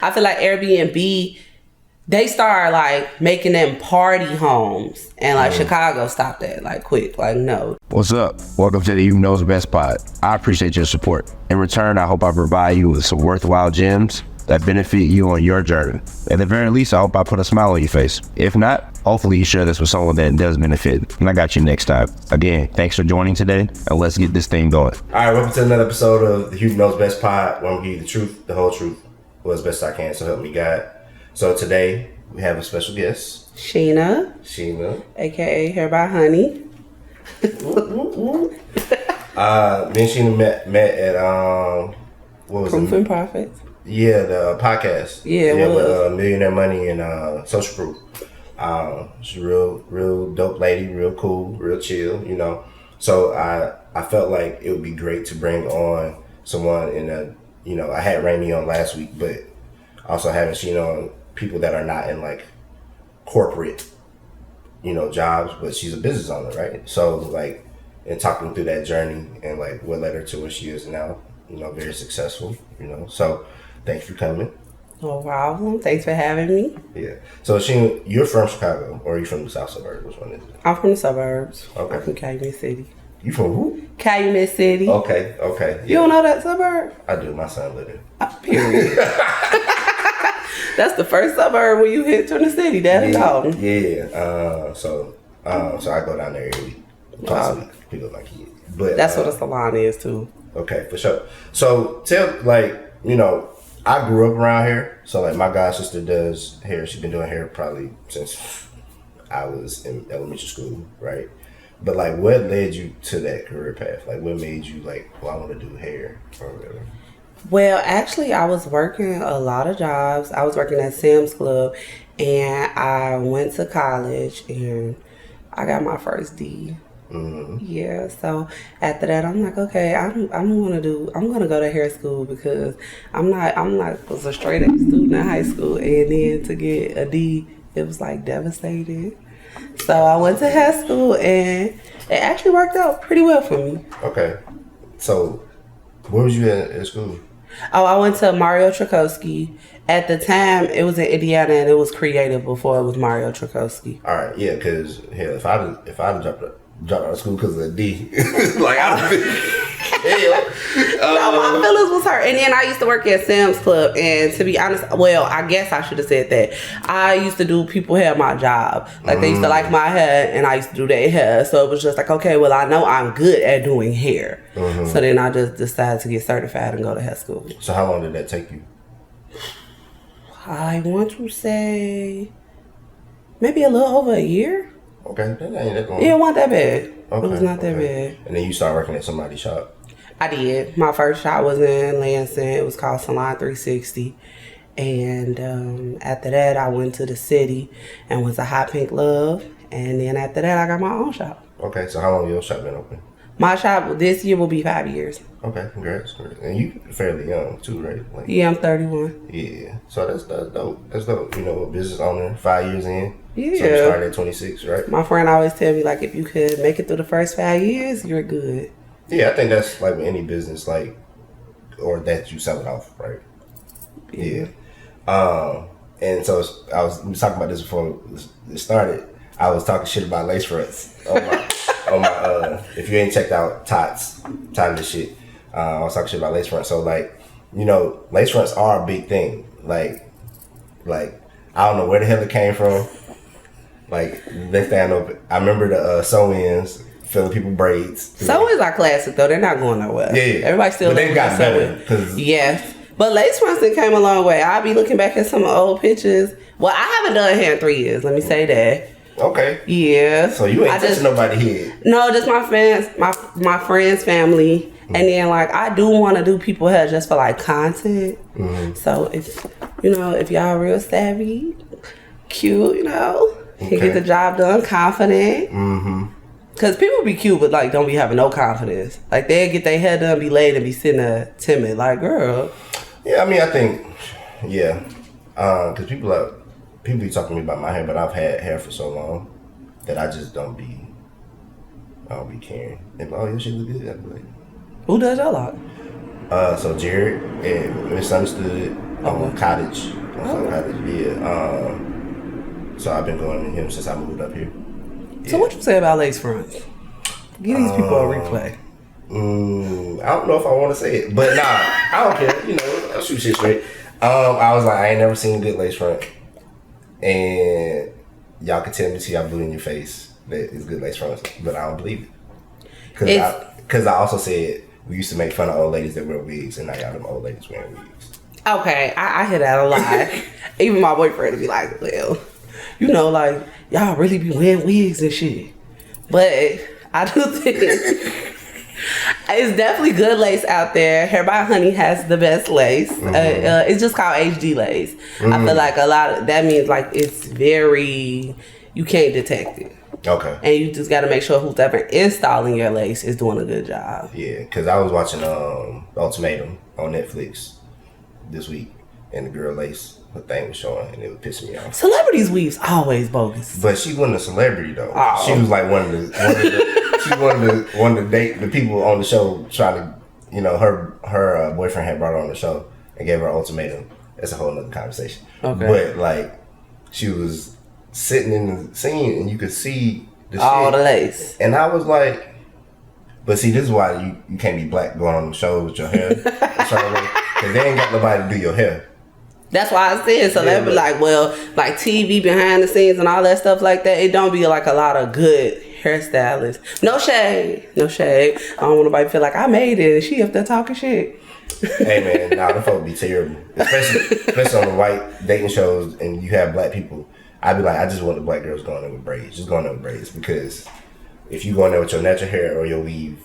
I feel like Airbnb, they start like making them party homes, and like Chicago stopped that like quick, like no. What's up? Welcome to the You Knows Best Pod. I appreciate your support. In return, I hope I provide you with some worthwhile gems that benefit you on your journey. At the very least, I hope I put a smile on your face. If not, hopefully you share this with someone that does benefit, and I got you next time. Again, thanks for joining today, and let's get this thing going. All right, welcome to another episode of the Hube Knows Best Pod, where I'm going to give you the truth, the whole truth, well, as best I can, so help me God. So today, we have a special guest. Sena. AKA HairByHoneyy. Me and Sena met at, what was Proof it? and Profits. Yeah, the podcast. Yeah, with Millionaire Money and Social Proof. She's a real dope lady, real cool, real chill, you know. So I felt like it would be great to bring on someone in a, you know, I had Raimi on last week, but also haven't seen on people that are not in like corporate, you know, jobs, but she's a business owner, right? So like, and talking through that journey and like what led her to where she is now, you know, very successful, you know. So thanks for coming. No problem. Thanks for having me. Yeah. So Sena, you're from Chicago, or are you from the South Suburbs? Which one is it? I'm from the suburbs. Okay. I'm from Calumet City. You from who? Calumet City. Okay. Yeah. You don't know that suburb? I do. My son lived there. Period. That's the first suburb when you hit from the city. That's all. Yeah. So I go down there every week. Possibly pick up my kid. But that's what a salon is too. Okay, for sure. So tell, like, you know, I grew up around here. So like my god sister does hair. She's been doing hair probably since I was in elementary school, right? But like, what led you to that career path? Like, what made you like, well, I want to do hair or whatever? Well, actually, I was working a lot of jobs. I was working at Sam's Club, and I went to college, and I got my first D. Mm-hmm. Yeah, so after that, I'm like, okay, I'm gonna go to hair school because I'm not was a straight A student in high school, and then to get a D, it was like devastating. So I went to hair school, and it actually worked out pretty well for me. Okay, so where was you at school? Oh, I went to Mario Tchaikovsky. At the time, it was in Indiana, and it was creative before it was Mario Tchaikovsky. All right, yeah, because hell, if I dropped out of school because of a D, like I don't No, my feelings was hurt. And then I used to work at Sam's Club, and to be honest, well, I guess I should have said that. I used to do people hair my job. Like they used to like my hair, and I used to do their hair. So it was just like, okay, well, I know I'm good at doing hair. So then I just decided to get certified and go to hair school. So how long did that take you? I want to say maybe a little over a year. Okay, that ain't that long. Yeah, it wasn't that bad. Okay, It was not that bad. And then you started working at somebody's shop. I did. My first shop was in Lansing. It was called Salon 360. And after that, I went to the city and went to Hot Pink Love. And then after that, I got my own shop. Okay, so how long your shop been open? My shop this year will be 5 years. Okay, congrats. And you fairly young too, right? Like, Yeah, I'm 31. Yeah, so that's dope. That's dope. You know, a business owner, 5 years in. Yeah. So you started at 26, right? My friend always tell me, like, if you could make it through the first 5 years, you're good. Yeah, I think that's like with any business, like, or that you sell it off, right? Yeah. And so we was talking about this before it started. I was talking shit about Lacefronts on my if you ain't checked out T.O.T.S, time this shit. I was talking shit about Lacefronts. So like, you know, Lacefronts are a big thing. Like I don't know where the hell it came from. Like next thing I know, I remember the sew-ins filling people braids. Sew-ins are classic though. They're not going nowhere. Yeah. Everybody still. But they got better. Yes. But Lacefronts came a long way. I'll be looking back at some old pictures. Well, I haven't done hair in 3 years. Let me say that. Okay. Yeah. So you ain't touching nobody's head? No, just my friends, my friends' family. And then like I do want to do people hair just for like content. So if y'all real savvy, cute, you know, can get the job done, confident. Cause people be cute, but like don't be having no confidence. Like they'll get their hair done, be late, and be sitting there timid. Like, girl. Yeah, I mean, I think, yeah, cause people be talking to me about my hair, but I've had hair for so long that I just don't be caring. They're like, oh, your shit look good. I be like, who does your lot? So Jared and Misunderstood on Cottage. Yeah. So I've been going to him since I moved up here. So what you say about Lacefronts? Give these people a replay. I don't know if I want to say it, but nah, I don't care. You know, I'll shoot shit straight. I was like, I ain't never seen a good lace front, and y'all can tell me till y'all blue in your face that it's good lace fronts, but I don't believe it. Because I also said we used to make fun of old ladies that wear wigs, and now y'all them old ladies wearing wigs. Okay, I hear that a lot. Even my boyfriend would be like, well, you know, like, y'all really be wearing wigs and shit. But I do think it's definitely good lace out there. HairByHoneyy has the best lace. It's just called HD lace. I feel like a lot of that means like it's very, you can't detect it. Okay. And you just got to make sure who's ever installing your lace is doing a good job. Yeah, because I was watching Ultimatum on Netflix this week, and the girl lace, her thing was showing, and it was pissing me off. Celebrities' weaves always bogus. But she wasn't a celebrity though. Oh. She was like one of the people on the show trying to, you know, her boyfriend had brought her on the show and gave her an ultimatum. That's a whole nother conversation. Okay. But like, she was sitting in the scene and you could see all shit. the lace. And I was like, but see, this is why you can't be black going on the show with your hair. Because they ain't got nobody to do your hair. That's why I said, so they'll be like, well, like TV behind the scenes and all that stuff like that, it don't be like a lot of good hairstylists. No shade. I don't want nobody to feel like I made it and she up there talking shit. Hey man, nah, them folks be terrible. Especially on the white dating shows and you have black people. I'd be like, I just want the black girls going there with braids. Just going there with braids. Because if you go in there with your natural hair or your weave,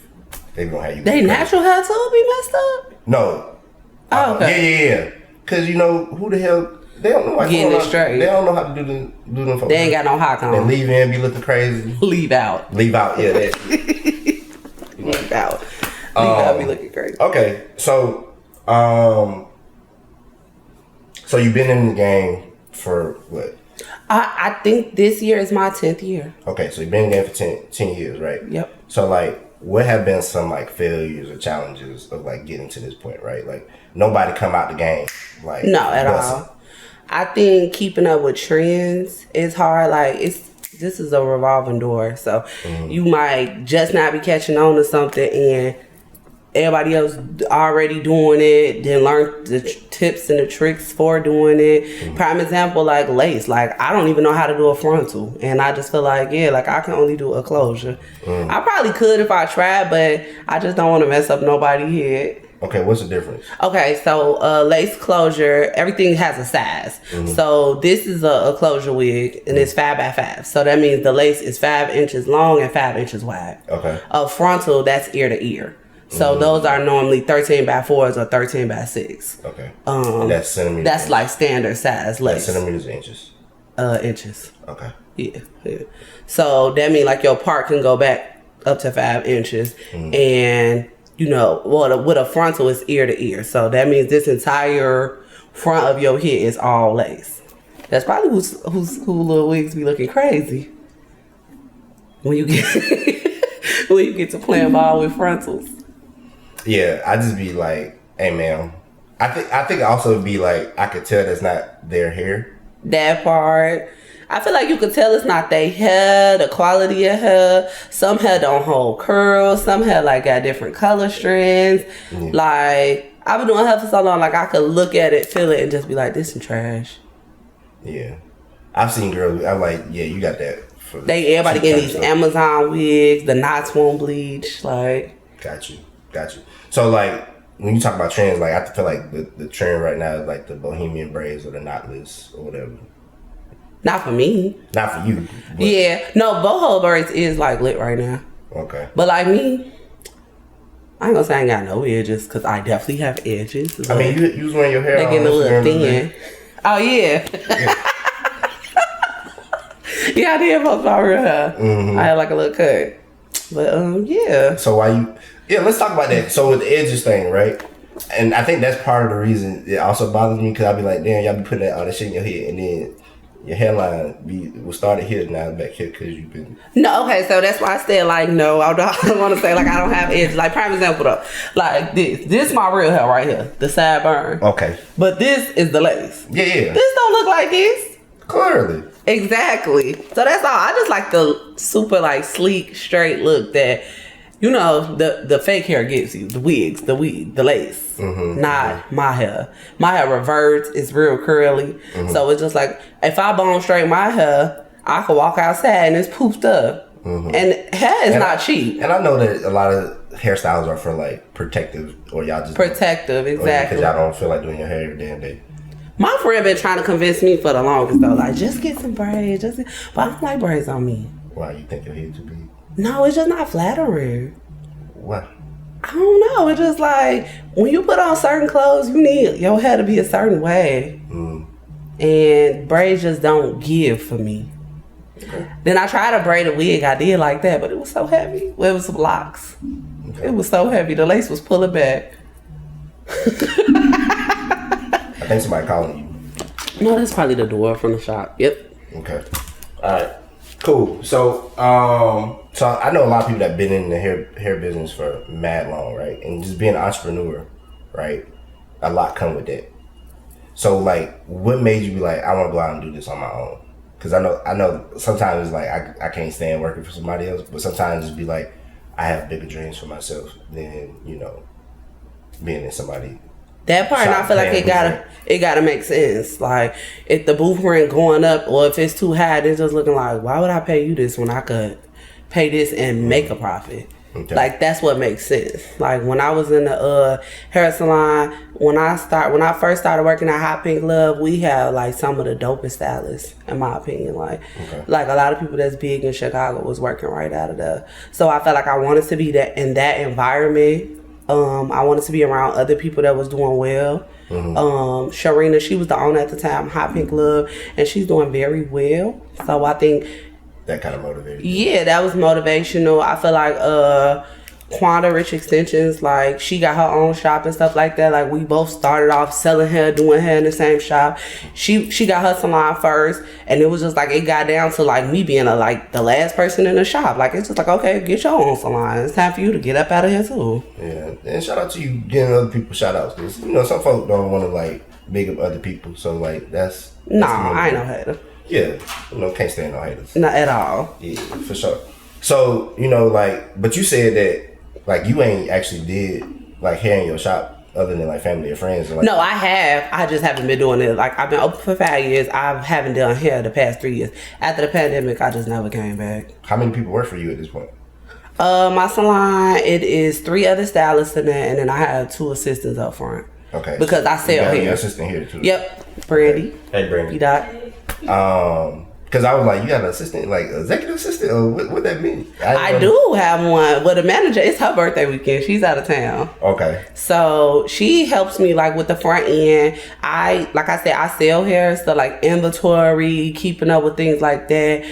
they gonna have you. They natural hair too be messed up? No. Oh, okay. Yeah. Because you know, who the hell, they don't know how to getting it straight. They don't know how to do them folks. They ain't got no hot They on. leave in, be looking crazy. Leave out, yeah, that. Leave out, be looking crazy. Okay, so you've been in the game for what? I think this year is my 10th year. Okay, so you've been in the game for 10 years, right? Yep. So like, what have been some like failures or challenges of like getting to this point, right? Like nobody come out the game like no at all. I think keeping up with trends is hard. Like this is a revolving door, so you might just not be catching on to something and everybody else already doing it, then learn the tips and the tricks for doing it. Prime example, like lace. Like, I don't even know how to do a frontal. And I just feel like, yeah, like I can only do a closure. I probably could if I tried, but I just don't want to mess up nobody's head. Okay, what's the difference? Okay, so lace closure, everything has a size. So this is a closure wig, and it's 5 by 5. So that means the lace is 5 inches long and 5 inches wide. Okay. A frontal, that's ear to ear. So those are normally 13 by 4s or 13 by 6. Okay. And that's centimeters. That's like standard size lace. That's centimeters or inches? Inches. Okay. Yeah. So that means like your part can go back up to 5 inches, and you know, with a frontal, it's ear to ear. So that means this entire front of your head is all lace. That's probably who little wigs be looking crazy when you get to playing ball with frontals. Yeah, I just be like, hey man, I think also be like, I could tell that's not their hair. That part. I feel like you could tell it's not their hair, the quality of hair. Some hair don't hold curls. Some hair like got different color strands. Like, I've been doing hair for so long, like I could look at it, feel it, and just be like, this some trash. Yeah. I've seen girls, I'm like, yeah, you got that. Everybody getting these Amazon wigs, the knots won't bleach, like. Got you. So like, when you talk about trends, like I feel like the trend right now is like the bohemian braids or the knotless or whatever. Not for me. Not for you. Yeah. No, boho braids is like lit right now. Okay. But like me, I ain't gonna say I ain't got no edges, because I definitely have edges. I mean, you was wearing your hair. They getting a little thin. Oh, yeah. Yeah, I did post my real hair. I had like a little cut. But, yeah. So let's talk about that. So with the edges thing, right? And I think that's part of the reason it also bothers me, because I be like, damn, y'all be putting all that shit in your head, and then your hairline was started here, now back here because you've been. No, okay, so that's why I said like no. I don't want to say like I don't have edges. Like prime example though, like this my real hair right here, the sideburn. Okay. But this is the lace. Yeah. This don't look like this. Clearly. Exactly. So that's all. I just like the super like sleek, straight look that, you know, the fake hair gives you. The wigs, the lace. Not my hair. My hair reverts. It's real curly. So it's just like, if I bone straight my hair, I could walk outside and it's poofed up. And hair is not cheap. And I know that a lot of hairstyles are for like protective, or y'all just protective, exactly. Because y'all don't feel like doing your hair every damn day. My friend been trying to convince me for the longest though, like just get some braids, but I don't like braids on me. Why, you think your hair too big? No, it's just not flattering. What? I don't know. It's just like when you put on certain clothes, you need your hair to be a certain way, and braids just don't give for me. Okay. Then I tried to braid a wig. I did like that, but it was so heavy. Well, it was some locks. Okay. It was so heavy. The lace was pulling back. I think somebody calling you. No, that's probably the door from the shop. Yep. Okay. All right. Cool. So, so I know a lot of people that been in the hair business for mad long, right? And just being an entrepreneur, right? A lot come with that. So, like, what made you be like, I want to go out and do this on my own? Because I know sometimes it's like I can't stand working for somebody else, but sometimes it's be like I have bigger dreams for myself than, you know, being in somebody. That part, and I feel like it gotta make sense. Like if the blueprint going up, or if it's too high, it's just looking like, why would I pay you this when I could pay this and make a profit? Okay. Like that's what makes sense. Like when I was in the hair salon, when I first started working at Hot Pink Love, we had like some of the dopest stylists, in my opinion. Like a lot of people that's big in Chicago was working right out of there. So I felt like I wanted to be that in that environment. I wanted to be around other people that was doing well. Sharina, she was the owner at the time, Hot Pink Love, and she's doing very well. So I think that kind of motivated you. Yeah, that was motivational. I feel like Quanta Rich Extensions, like she got her own shop and stuff like that. Like we both started off selling hair, doing hair in the same shop. She got her salon first, and it was just like it got down to like me being the last person in the shop. Like it's just like, okay, get your own salon. It's time for you to get up out of here too. Yeah, and shout out to you getting other people shout outs, because you know some folk don't want to like big up other people. So like that's I ain't no hater. Yeah, you know, can't stand no haters. Not at all. Yeah, for sure. So you know, like, but you said that. Like you ain't actually did like hair in your shop other than like family or friends. Or, like, no, I have. I just haven't been doing it. Like I've been open for 5 years. I haven't done hair the past 3 years. After the pandemic, I just never came back. How many people work for you at this point? My salon, it is 3 other stylists in there, and then I have 2 assistants up front. Okay. Because I sell hair. Your assistant here too. Yep, Brandy. Hey, Brandy. You dot. Because I was like, you got an assistant, like executive assistant, or what that mean? I do have one, but the manager, it's her birthday weekend. She's out of town. Okay. So she helps me like with the front end. Like I said, I sell hair, so like inventory, keeping up with things like that,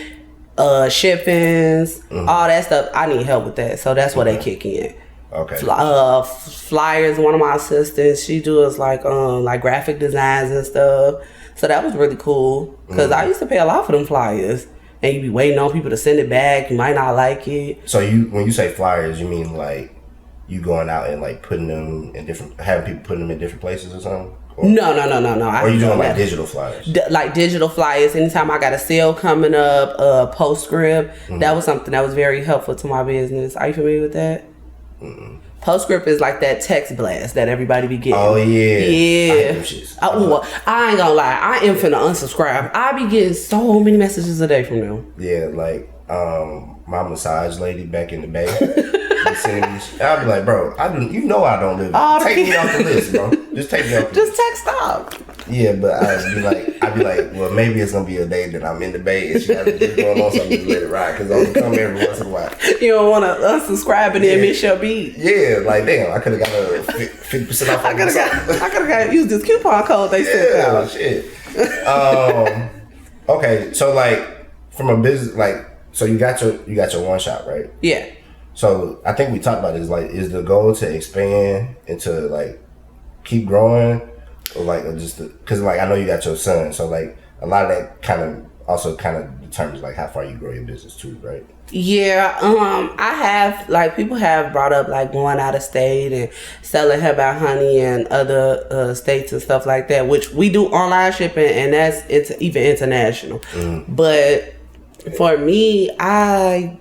shippings, all that stuff. I need help with that, so that's where they kick in. Okay. Flyers, one of my assistants, she does like graphic designs and stuff. So that was really cool, because I used to pay a lot for them flyers, and you be waiting on people to send it back. You might not like it. So when you say flyers, you mean like you going out and like putting them in having people putting them in different places or something? Or, no. Or you doing like digital flyers? Like digital flyers. Anytime I got a sale coming up, postscript, that was something that was very helpful to my business. Are you familiar with that? Postscript is like that text blast that everybody be getting. Oh yeah. Yeah. I ain't gonna lie. I am finna unsubscribe. I be getting so many messages a day from them. Yeah, like my massage lady back in the Bay. I'll be like, bro, I don't live. Take me off the list, bro. Just take me off the list. Just text off. Yeah, but I'd be like, well, maybe it's gonna be a day that I'm in the Bay and she has this going on, so I'm just let it ride, because I'll come every once in a while. You don't want to unsubscribe and then miss your beat. Yeah, like damn, I could have got a 50% off. I could have used this coupon code they sent out. Shit. Okay, so like from a business, like, so you got your one shop, right? Yeah. So I think we talked about this. Like, is the goal to expand and to like keep growing, or like, or just because like I know you got your son, so like a lot of that kind of determines like how far you grow your business too, right? Yeah, I have, like, people have brought up like going out of state and selling HairByHoneyy and other states and stuff like that, which we do online shipping, and it's even international. But for me, I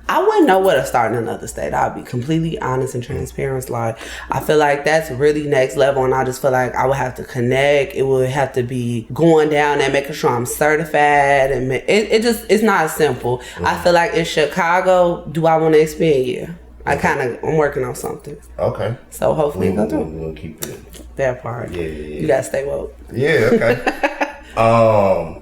wouldn't know where to start in another state. I'll be completely honest and transparent. Like, I feel like that's really next level, and I just feel like I would have to connect. It would have to be going down and making sure I'm certified, and it's not simple. I feel like in Chicago, do I want to expand? Yeah. I'm working on something. Okay. So hopefully it'll do. We'll keep it. That part. Yeah. You gotta stay woke. Yeah, okay.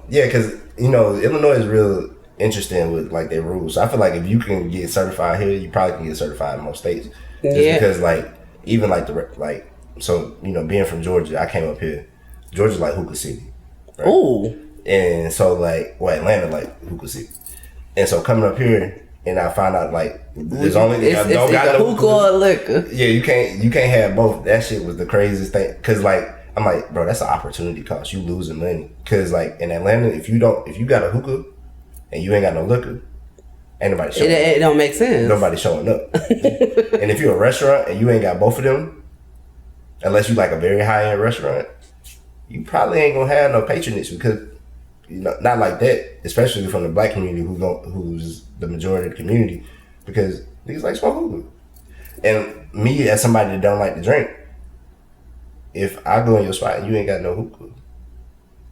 Yeah, because, Illinois is real interesting with like their rules. So I feel like if you can get certified here, you probably can get certified in most states. Just because like even like being from Georgia, I came up here. Georgia's like hookah city. Right? Ooh. And so like Atlanta like hookah city. And so coming up here and I found out like there's only it's either hookah or liquor. Yeah, you can't have both. That shit was the craziest thing. Cause like I'm like, bro, that's an opportunity cost. You losing money. Cause like in Atlanta, if you got a hookah and you ain't got no liquor, ain't nobody showing up. It don't make sense. Nobody showing up. And if you're a restaurant and you ain't got both of them, unless you like a very high-end restaurant, you probably ain't gonna have no patronage because, not like that, especially from the black community who's the majority of the community, because these like smoke hookah. And me as somebody that don't like to drink, if I go in your spot and you ain't got no hookah,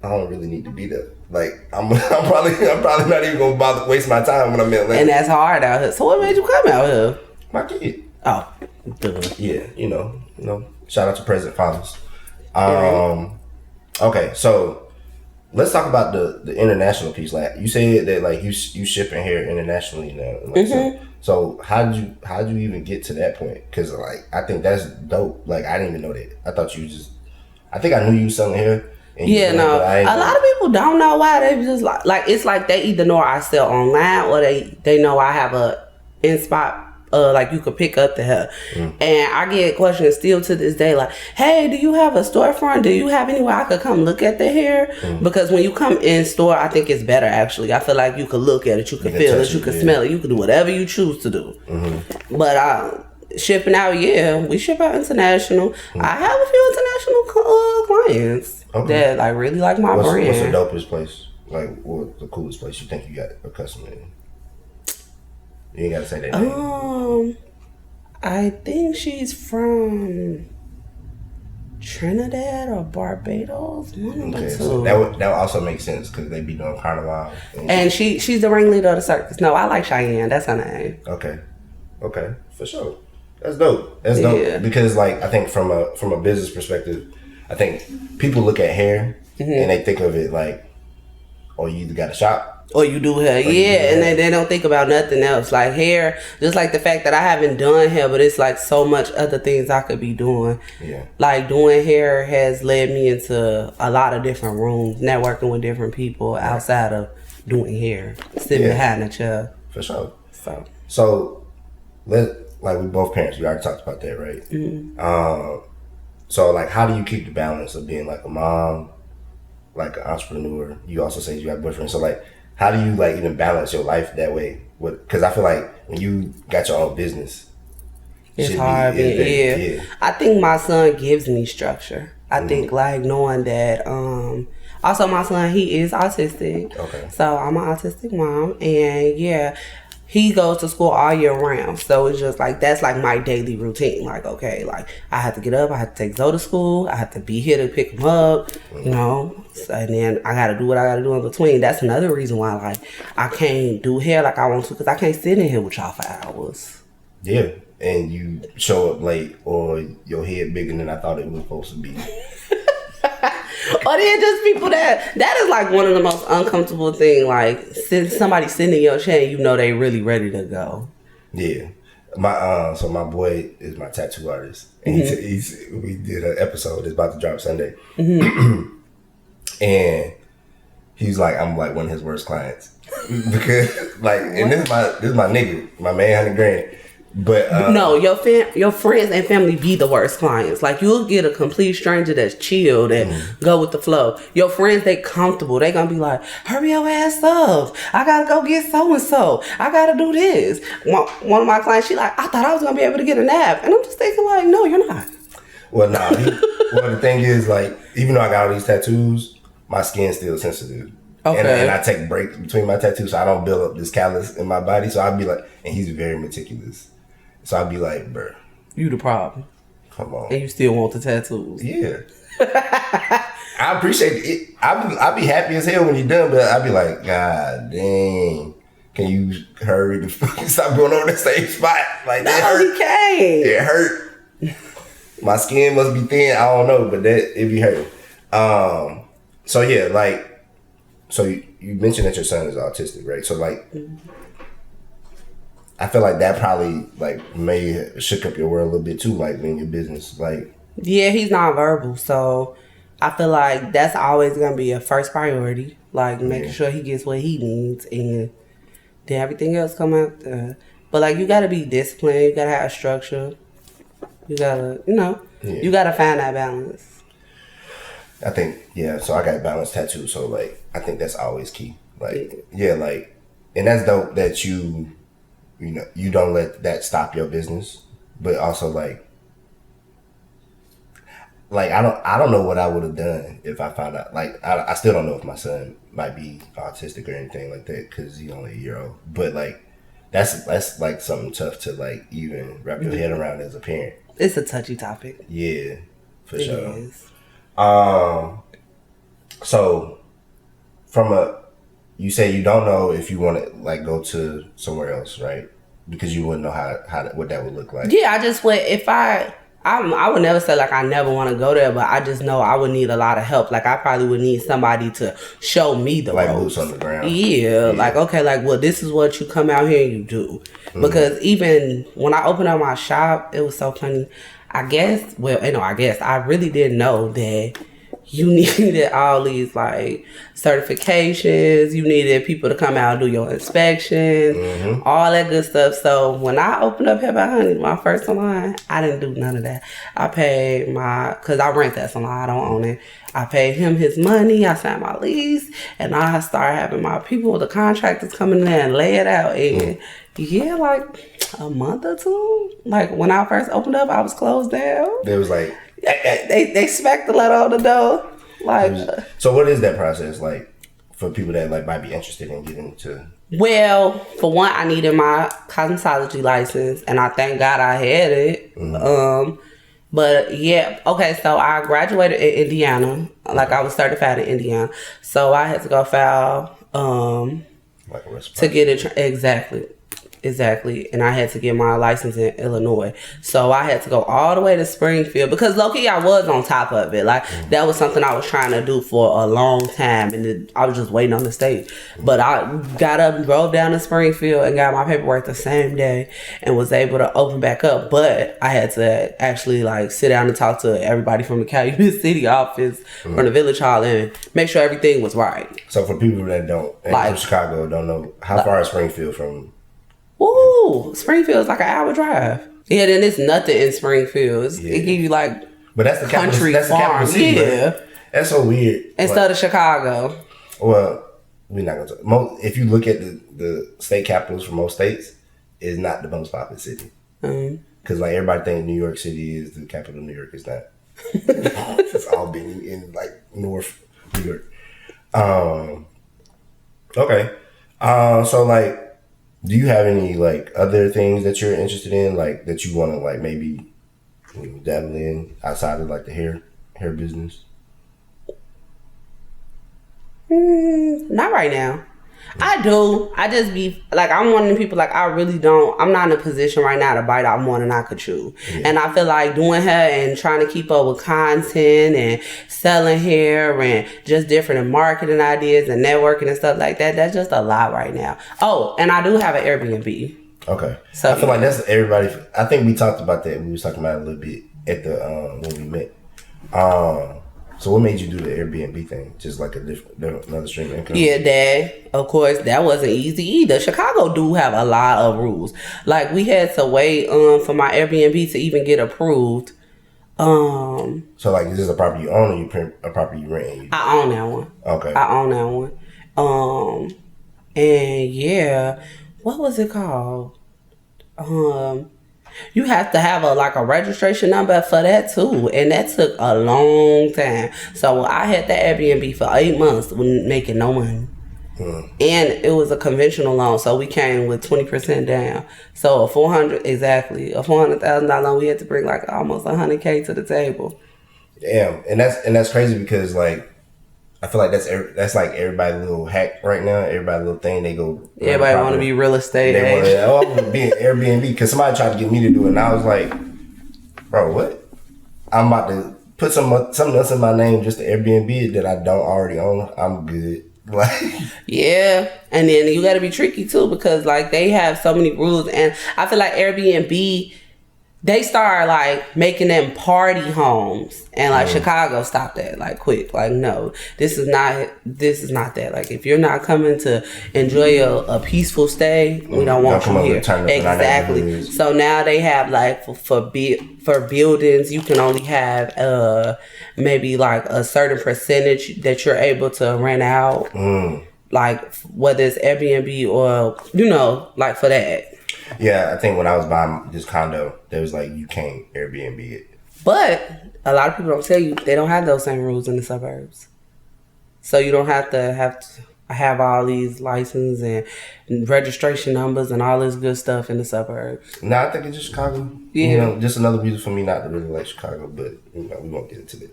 I don't really need to be there. Like I'm probably not even gonna bother waste my time when I'm in Atlanta. And that's hard out here. So what made you come out here? My kid. Oh, duh. Yeah, shout out to present fathers. Okay, so let's talk about the international piece. Like you said that like you shipping here internationally now. Like, so how did you even get to that point? Because like I think that's dope. Like I didn't even know that. I thought I think I knew you was selling here. Yeah, no. A lot of people don't know why. They just like it's like they either know I sell online or they know I have a in spot. Like you could pick up the hair. And I get questions still to this day like, hey, do you have a storefront? Do you have anywhere I could come look at the hair? Because when you come in store, I think it's better actually. I feel like you could look at it, you could feel it, you could smell it, you could do whatever you choose to do. But shipping out, we ship out international. I have a few international clients that like really like my brand. What's the dopest place? Like what the coolest place you think you got a customer in? You ain't gotta say that name. I think she's from Trinidad or Barbados. One of the two. So that would also make sense because they be doing carnival. And she's the ringleader of the circus. No, I like Cheyenne. That's her name. Okay, for sure. That's dope. Because like I think from a business perspective, I think people look at hair and they think of it like, oh, you either got a shop. Or you do hair, and they don't think about nothing else. Like hair, just like the fact that I haven't done hair, but it's like so much other things I could be doing. Yeah. Like doing hair has led me into a lot of different rooms, networking with different people outside of doing hair, sitting behind a chair. For sure. So like we both parents, we already talked about that, right? So like how do you keep the balance of being like a mom, like an entrepreneur? You also say you have a boyfriend, so like how do you like even balance your life that way? Because I feel like when you got your own business, it's hard. I think my son gives me structure. I think like knowing that. Also, my son, he is autistic. Okay. So I'm an autistic mom, and he goes to school all year round. So it's just like, that's like my daily routine. Like, okay, like I have to get up, I have to take Zoe to school, I have to be here to pick him up, and then I got to do what I got to do in between. That's another reason why like I can't do hair like I want to, because I can't sit in here with y'all for hours. Yeah, and you show up late or your head bigger than I thought it was supposed to be. Or then just people that is like one of the most uncomfortable thing. Like somebody sitting in your chair, you know they really ready to go. Yeah, so my boy is my tattoo artist, and we did an episode that's about to drop Sunday, and he's like, I'm like one of his worst clients because like, and this is my nigga, my man, $100,000. But no, your friends and family be the worst clients. Like you'll get a complete stranger that's chill, that go with the flow. Your friends, they comfortable. They gonna be like, hurry your ass up. I gotta go get so and so. I gotta do this. One of my clients, she like, I thought I was gonna be able to get a nap, and I'm just thinking like, no, you're not. Well, nah. Well, the thing is, like, even though I got all these tattoos, my skin's still sensitive. Okay. And I take breaks between my tattoos so I don't build up this callus in my body. So I'd be like, and he's very meticulous. So I'd be like, bruh. You the problem. Come on. And you still want the tattoos. Yeah. I appreciate it. I'd be happy as hell when you're done, but I'd be like, God dang. Can you hurry the fuck stop going over the same spot? Like, that hurt. No, he can't. It hurt. My skin must be thin. I don't know, but it be hurting. So yeah, like, so you mentioned that your son is autistic, right? So like, I feel like that probably like may shook up your world a little bit too, like in your business, like. Yeah, he's nonverbal, so I feel like that's always gonna be a first priority, like making sure he gets what he needs, and then everything else come out. But like, you gotta be disciplined. You gotta have a structure. You gotta, you gotta find that balance. I think, so I got balanced tattoo, so like, I think that's always key. Like, like, and that's dope that you don't let that stop your business, but also like I don't know what I would have done if I found out. Like, I still don't know if my son might be autistic or anything like that because he's only a year old. But like, that's like something tough to like even wrap your head around as a parent. It's a touchy topic. Yeah, for sure. It is. So you say you don't know if you want to like go to somewhere else, right? Because you wouldn't know what that would look like. Yeah, I just went, I would never say like I never want to go there, but I just know I would need a lot of help. Like I probably would need somebody to show me the ropes. Boots on the ground. Yeah, like, okay, like, well, this is what you come out here and you do. Because even when I opened up my shop, it was so funny. I really didn't know that you needed all these like certifications. You needed people to come out and do your inspections, all that good stuff. So when I opened up HairByHoneyy, my first salon, I didn't do none of that. I paid because I rent that salon, I don't own it. I paid him his money. I signed my lease, and I started having my people, the contractors, coming in there and lay it out. And like a month or two, like when I first opened up, I was closed down. They was like. They smacked the letter on the door. Like, so what is that process like for people that like might be interested in getting into? Well, for one, I needed my cosmetology license, and I thank God I had it. But so I graduated in Indiana. Like I was certified in Indiana, so I had to go file like a to get it Exactly. And I had to get my license in Illinois. So I had to go all the way to Springfield because low-key I was on top of it. Like that was something I was trying to do for a long time, and I was just waiting on the state. But I got up and drove down to Springfield and got my paperwork the same day and was able to open back up. But I had to actually like sit down and talk to everybody from the Calumet City office, from the Village Hall, and make sure everything was right. So for people that from Chicago don't know, how far is Springfield from? Ooh, Springfield's like an hour drive. Yeah, then it's nothing in Springfield. It give you like, but that's the country farm. Capital city, right? That's so weird. Instead of Chicago. Well, we're not gonna talk. If you look at the state capitals for most states, it's not the most populous city. Because like everybody think New York City is the capital of New York. It's not. It's all been in like North New York. Okay. So like. Do you have any like other things that you're interested in, like that you want to like maybe dabble in outside of like the hair business? Not right now. I do. I just be like, I'm one of the people like I really don't. I'm not in a position right now to bite out more than I could chew. And I feel like doing hair and trying to keep up with content and selling hair and just different marketing ideas and networking and stuff like that. That's just a lot right now. Oh, and I do have an Airbnb. Okay. So I feel like that's everybody. I think we talked about that. We was talking about it a little bit at the when we met. So what made you do the Airbnb thing? Just like another stream of income? Yeah, that, of course, that wasn't easy either. Chicago do have a lot of rules. Like, we had to wait for my Airbnb to even get approved. So, like, is this a property you own or a property you rent? I own that one. Okay. I own that one. And yeah, what was it called? You have to have a registration number for that too, and that took a long time. So I had the Airbnb for 8 months, making no money. And it was a conventional loan, so we came with 20% down. So a $400,000 loan, we had to bring like almost $100K to the table. Damn, and that's crazy because like I feel like that's like everybody's little hack right now. Everybody's little thing they go. Everybody want to be real estate agent. I want to be an Airbnb because somebody tried to get me to do it, and I was like, bro, what? I'm about to put something else in my name, just the Airbnb that I don't already own. I'm good. Like, yeah, and then you got to be tricky too because like they have so many rules, and I feel like Airbnb, they start like making them party homes, and like Chicago stopped that like quick. Like, no, this is not that. Like, if you're not coming to enjoy a peaceful stay, we don't want you here. Exactly. So now they have like for buildings, you can only have maybe like a certain percentage that you're able to rent out. Like whether it's Airbnb or like for that. Yeah, I think when I was buying this condo, there was like, you can't Airbnb it. But a lot of people don't tell you they don't have those same rules in the suburbs. So you don't have to have all these license and registration numbers and all this good stuff in the suburbs. No, I think it's just Chicago. Yeah. Just another reason for me not to really like Chicago, but we won't get into that.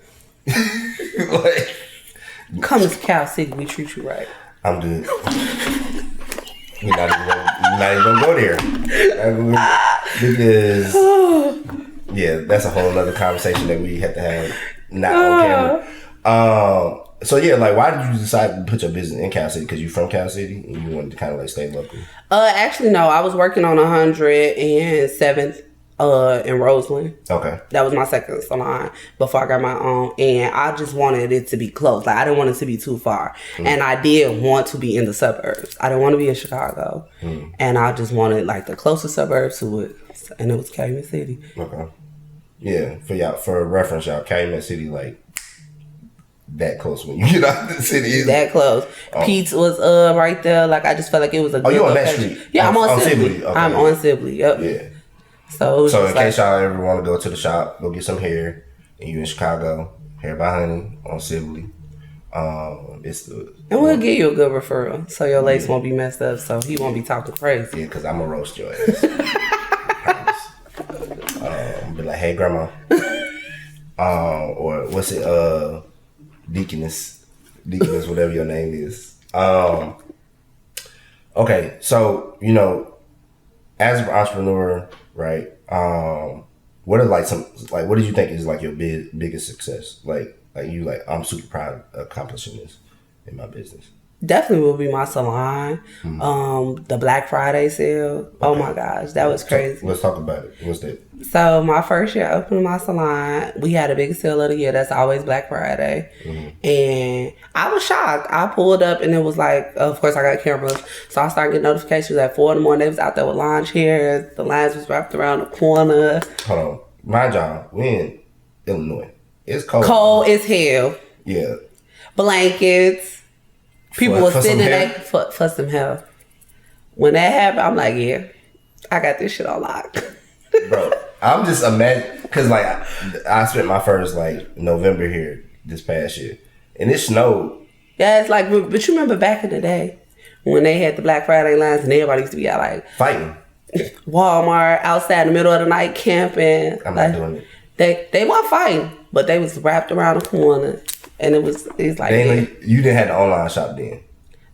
Come to Cal City, we treat you right. I'm good. We're not even gonna go there. Because that's a whole other conversation that we have to have not on camera. So yeah, like, why did you decide to put your business in Cal City? Because you from Cal City and you wanted to kind of like stay local? Actually, no. I was working on 107th in Roseland. Okay. That was my second salon before I got my own, and I just wanted it to be close. Like, I didn't want it to be too far, and I did want to be in the suburbs. I didn't want to be in Chicago, and I just wanted like the closest suburbs to it, and it was Calumet City. Okay. Yeah, for reference, y'all, Calumet City, like, that close when you get out of the city. That close. Pete's was right there. Like, I just felt like it was a good you on location. that street? Yeah, I'm on Sibley. Okay. I'm on Sibley. Yep. Yeah. So in case y'all ever want to go to the shop, go get some hair, and you in Chicago, HairByHoneyy on Sibley. And we'll give you a good referral, so your lace won't be messed up, so he won't be talking crazy. Yeah, because I'm gonna roast your ass. Be like, hey, grandma, or what's it, deaconess, whatever your name is. Okay, so as an entrepreneur, right? What are what did you think is like your biggest success? Like you I'm super proud of accomplishing this in my business. Definitely will be my salon. The Black Friday sale. Okay. Oh my gosh, that was crazy. Let's talk about it. What's that? So my first year opening my salon, we had a big sale of the year. That's always Black Friday. And I was shocked. I pulled up and it was like, of course I got cameras. So I started getting notifications at 4 a.m. They was out there with lawn chairs. The lines was wrapped around the corner. Hold on. My job, we in Illinois. It's cold. Cold as hell. Yeah. Blankets. People were sitting in there for some help. When that happened, I'm like, yeah, I got this shit on lock. Bro, I'm just imagining, because like I spent my first like November here this past year, and it snowed. Yeah, it's like, but you remember back in the day when they had the Black Friday lines and everybody used to be out like fighting. Walmart outside in the middle of the night camping. I'm not doing it. They weren't fighting, but they was wrapped around the corner. And it's like, you didn't have the online shop then?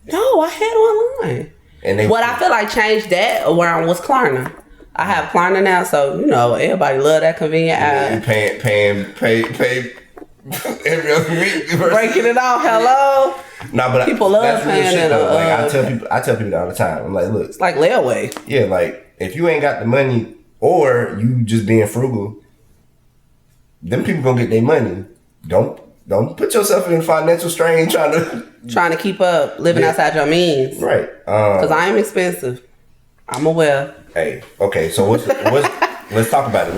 No, I had online. And what I feel like changed that around was Klarna. I have Klarna now, so everybody love that convenient app. You pay every other week. Breaking it off, hello. No, but people love paying it. Like I tell people all the time. I'm like, look, it's like layaway. Yeah, like if you ain't got the money or you just being frugal, them people gonna get their money. Don't don't put yourself in financial strain trying to keep up, living outside your means. Right. Because I am expensive. I'm aware. Hey, okay. So what's let's talk about it.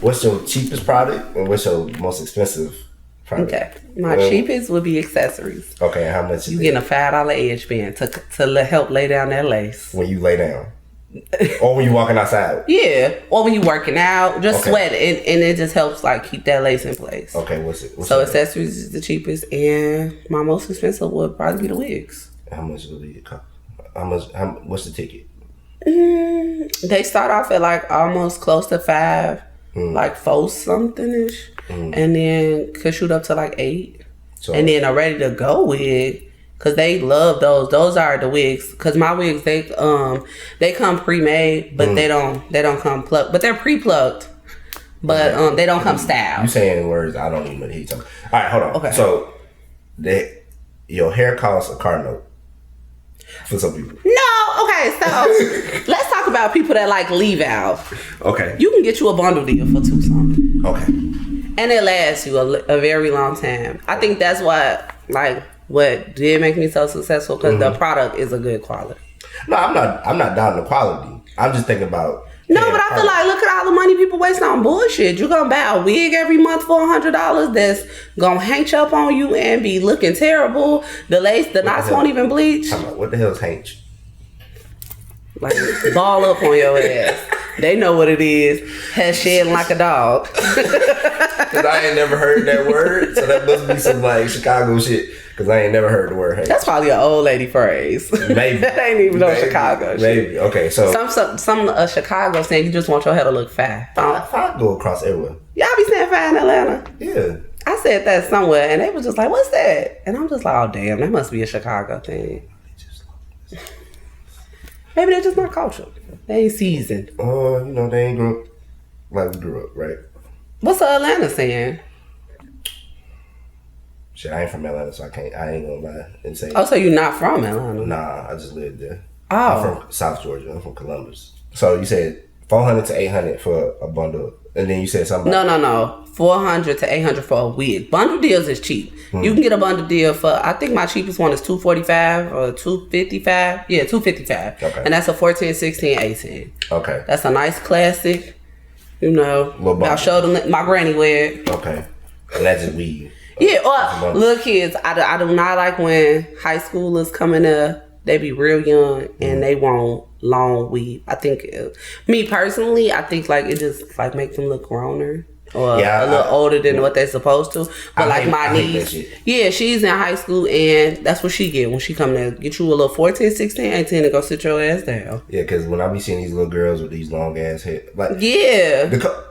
What's your cheapest product and what's your most expensive product? Okay. My cheapest would be accessories. Okay, how much is you getting a $5 edge band to help lay down that lace. When you lay down? Or when you walking outside? Yeah. Or when you working out, just sweat it, and it just helps like keep that lace in place. Okay, what's it? So accessories is the cheapest, and my most expensive would probably be the wigs. How much does it cost? What's the ticket? They start off at like almost close to $5, like $4 something-ish, and then could shoot up to like $8. So, and then a ready to go wig, cause they love those. Those are the wigs. Cause my wigs, they come pre-made, but they don't come plucked. But they're pre-plucked, but they don't come styled. You saying words I don't even know what you're talking. All right, hold on. Okay. So your hair costs a car note for some people. No, okay. So let's talk about people that like leave out. Okay. You can get you a bundle deal for $2 something. Okay. And it lasts you a very long time. I think that's what did make me so successful, because the product is a good quality. No, I'm not down the quality. I'm just thinking about. No, but I feel like, look at all the money people wasting on bullshit. You're gonna buy a wig every month for $100 that's gonna hanch up on you and be looking terrible. The knots won't even bleach. What the hell is hanch? Like, ball up on your ass. They know what it is. Head shedding like a dog. Because I ain't never heard that word. So that must be some like Chicago shit. Because I ain't never heard the word hanch. That's probably an old lady phrase. Maybe. That ain't even no Chicago shit. Maybe. Okay, so. Some Chicago saying you just want your hair to look fat. Fat go across everywhere. Y'all be saying fat in Atlanta? Yeah. I said that somewhere, and they was just like, what's that? And I'm just like, oh, damn, that must be a Chicago thing. Maybe they're just not cultured. They ain't seasoned. They ain't grew up like we grew up, right? What's Atlanta saying? Shit, I ain't from Atlanta, so I ain't gonna lie and say. Oh, so you're not from Atlanta? Nah, I just lived there. Oh. I'm from South Georgia. I'm from Columbus. So you said $400 to $800 for a bundle, and then you said something. No. $400 to $800 for a wig. Bundle deals is cheap. You can get a bundle deal for, I think my cheapest one is $245 or $255. Yeah, $255. Okay. And that's a 14, 16, 18. Okay. That's a nice classic. I'll show them my granny wig. Okay. And that's just weave. Yeah, or little kids. I do not like when high schoolers coming up. They be real young and they want long weave. I think, me personally, I think like it just like make them look growner. Or a little older than what they're supposed to. But like my niece, she's in high school, and that's what she get when she come there. Get you a little 14, 16, 18 and go sit your ass down. Yeah, because when I be seeing these little girls with these long ass hair, like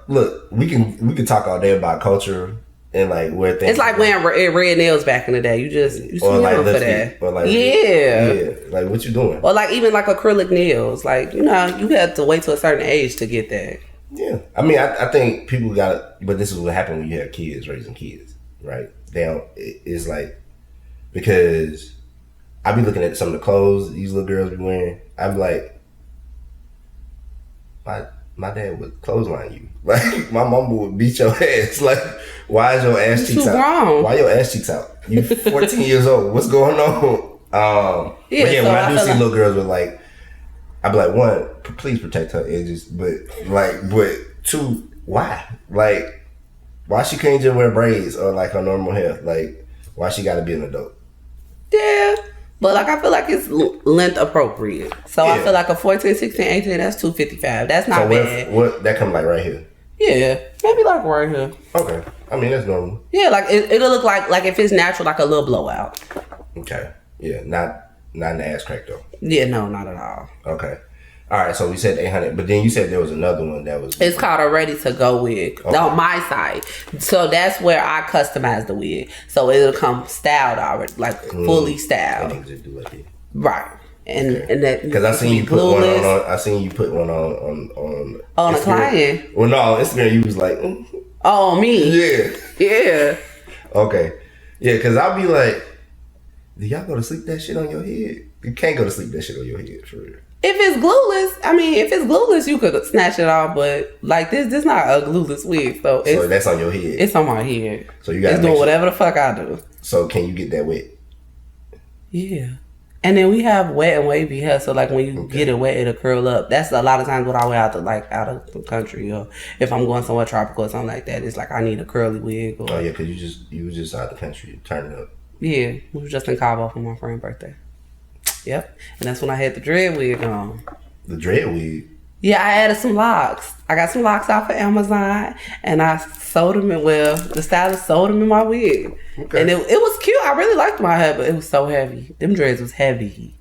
look, we can talk all day about culture and like where things. It's like wearing red nails back in the day. You too young for that. Or like yeah, like what you doing? Or like even like acrylic nails. Like you have to wait till a certain age to get that. Yeah, I mean, I think people but this is what happened when you have kids, raising kids, right? It's like, because I be looking at some of the clothes these little girls be wearing, I be like, my dad would clothesline you. Like, my mama would beat your ass. Like, why is your ass cheeks out? Wrong. Why your ass cheeks out? You 14 years old. What's going on? But when I do see little girls with like, I'd be like, one, please protect her edges, but two, why? Like, why she can't just wear braids or like her normal hair? Like, why she gotta be an adult? Yeah, but like I feel like it's length appropriate. So I feel like a 14, 16, 18, that's $255. That's not bad. What that come like right here? Yeah, maybe like right here. Okay, I mean that's normal. Yeah, like it'll look like if it's natural, like a little blowout. Okay, yeah, not in the ass crack though. Yeah, no, not at all. Okay. All right, so we said 800, but then you said there was another one that was. It's called a ready to go wig on my site. So that's where I customize the wig. So it'll come styled already, like fully styled. Right, and that because I seen you put one on. I seen you put one on a client. Well, no, on Instagram you was like, oh me, yeah. Okay, yeah, because I'll be like, do y'all go to sleep that shit on your head? You can't go to sleep that shit on your head for real. If it's glueless, you could snatch it off. But like this not a glueless wig, so that's on your head. It's on my head. So you got. It's doing whatever the fuck I do. So can you get that wet? Yeah. And then we have wet and wavy hair, so like when you get it wet, it'll curl up. That's a lot of times what I wear out of the country, or if I'm going somewhere tropical or something like that. It's like I need a curly wig. Or, oh yeah, because you was just out the country, turn it up. Yeah, we was just in Cabo for my friend's birthday. Yep, and that's when I had the dread wig on. The dread wig. Yeah, I added some locks. I got some locks off of Amazon, and I sold them the stylist sold them in my wig. Okay. And it was cute. I really liked my hair, but it was so heavy. Them dreads was heavy.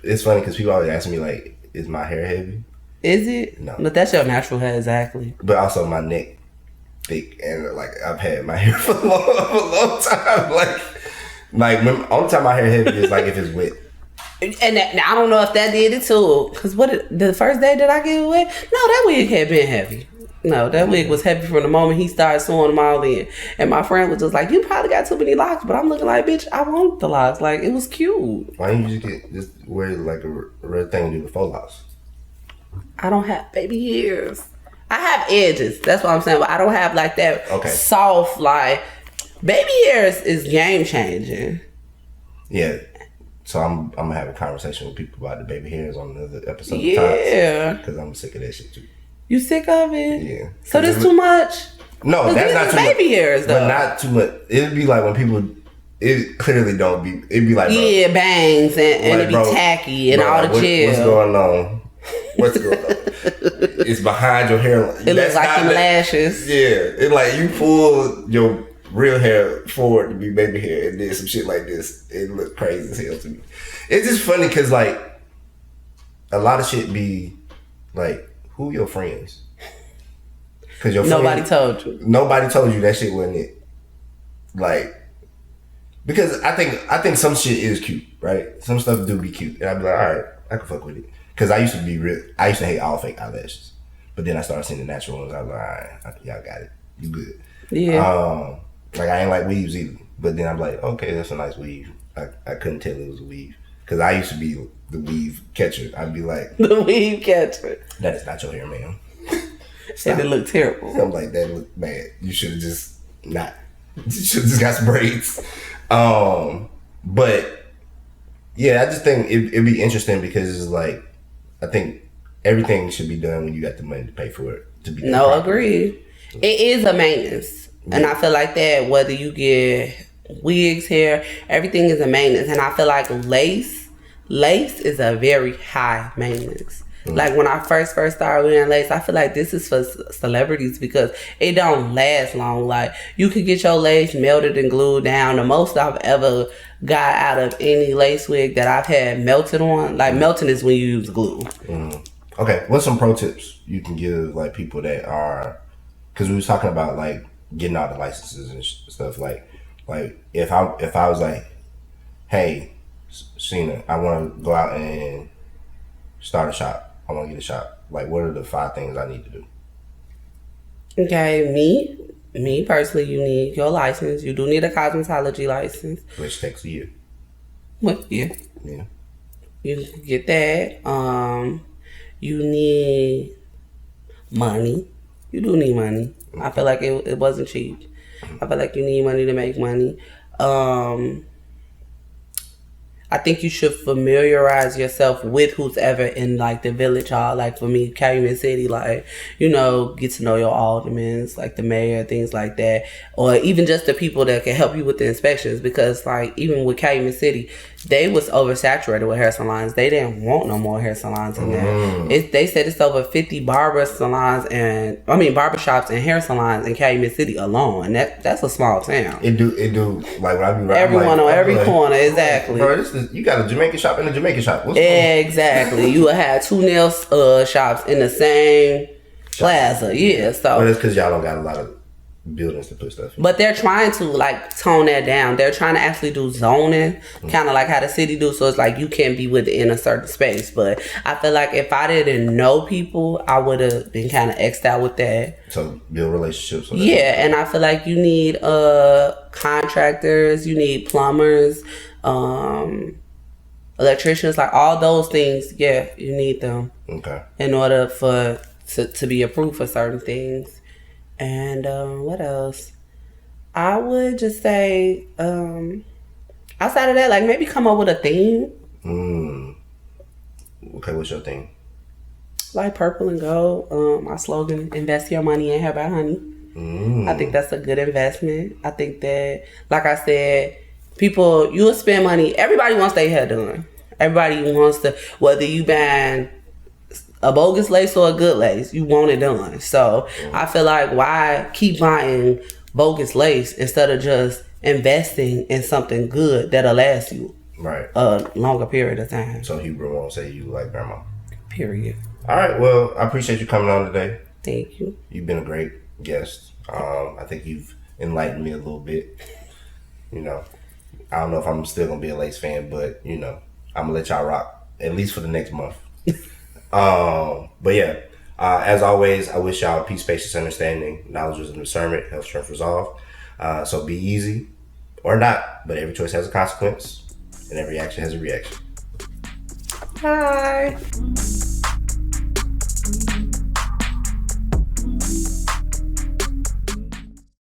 It's funny because people always ask me, like, is my hair heavy? Is it? No. But that's your natural hair, exactly. But also my neck thick, and, like, I've had my hair for a long time. Like only time my hair heavy is, like, if it's wet. And I don't know if that did it too. Because the first day that I get wet, no, that wig had been heavy. No, that wig was heavy from the moment he started sewing them all in. And my friend was just like, you probably got too many locks. But I'm looking like, bitch, I want the locks. Like, it was cute. Why don't you just wear like a red thing and do the faux locks? I don't have baby hairs. I have edges. That's what I'm saying. But I don't have like that soft, like, baby hairs is game changing. Yeah. So I'm gonna have a conversation with people about the baby hairs on another episode. Yeah. Because I'm sick of that shit too. You sick of it? Yeah. So there's too much? No, that's not too much. Baby hairs though. But not too much. It'd be like when people, it clearly don't be, it'd be like, bro, bangs and like, it'd be tacky and all the gel. What's going on? What's going on? It's behind your hairline. It looks like them lashes. Yeah. It's like you pull your real hair forward to be baby hair and did some shit like this. It looked crazy as hell to me. It's just funny because, like, a lot of shit be like, who your friends? Because nobody told you. Nobody told you that shit wasn't it. Like, because I think some shit is cute, right? Some stuff do be cute, and I'd be like, all right, I can fuck with it. Because I used to hate all fake eyelashes, but then I started seeing the natural ones. I was like, all right, y'all got it, you good. Yeah. Like, I ain't like weaves either, but then I'm like, okay, that's a nice weave. I couldn't tell it was a weave. Because I used to be the weave catcher. I'd be like, the weave catcher. That is not your hair, ma'am. And it looked terrible. I'm like, that looked bad. You should have just not. You should have just got some braids. But yeah, I just think it'd be interesting because it's like, I think everything should be done when you got the money to pay for it to be done. No, agreed. It is a maintenance. Yeah. And I feel like that whether you get wigs, hair, everything is a maintenance. And I feel like lace is a very high maintenance. Mm. Like when I first started wearing lace, I feel like this is for celebrities because it don't last long. Like you could get your lace melted and glued down. The most I've ever got out of any lace wig that I've had melted on, like melting is when you use glue. Mm. Okay, what's some pro tips you can give like people that are, because we was talking about like getting all the licenses and stuff. Like if I was like, hey, Sena, I want to go out and start a shop. I want to get a shop. Like, what are the 5 things I need to do? Okay, me personally, you need your license. You do need a cosmetology license, which takes a year. What? Yeah. You get that. You need money. You do need money. I feel like it wasn't cheap. I feel like you need money to make money. I think you should familiarize yourself with who's ever in like the village hall. Like for me, Calumet City, like, you know, get to know your aldermans, like the mayor, things like that. Or even just the people that can help you with the inspections. Because like even with Calumet City, they was oversaturated with hair salons. They didn't want no more hair salons in there. They said it's over 50 barbershops and hair salons in Calumet City alone. And that's a small town. It do like when I be right, everyone on every corner, exactly. Bro, you got a Jamaican shop and a Jamaican shop. Exactly. You will have 2 nail shops in the same plaza. Yeah, so. But it's because y'all don't got a lot of buildings to put stuff in. But they're trying to like tone that down. They're trying to actually do zoning, kind of like how the city do. So it's like you can't be within a certain space. But I feel like if I didn't know people, I would have been kind of X'd out with that. So build relationships. Yeah, and I feel like you need electricians, like all those things. Yeah, you need them. Okay. In order to be approved for certain things. And what else? I would just say, outside of that, like maybe come up with a theme. Okay, what's your thing? Like purple and gold. My slogan: invest your money in HairByHoneyy. I think that's a good investment. I think that, like I said, people, you'll spend money. Everybody wants their hair done. Everybody wants to, whether you buying a bogus lace or a good lace, you want it done. So I feel like, why keep buying bogus lace instead of just investing in something good that'll last you a longer period of time. So Hube won't say you like grandma. Period. All right. Well, I appreciate you coming on today. Thank you. You've been a great guest. I think you've enlightened me a little bit. You know, I don't know if I'm still gonna be a Lace fan, but you know, I'm gonna let y'all rock at least for the next month. But yeah, as always, I wish y'all peace, patience, understanding, knowledge, wisdom, discernment, health, strength, resolve. So be easy or not, but every choice has a consequence, and every action has a reaction. Bye.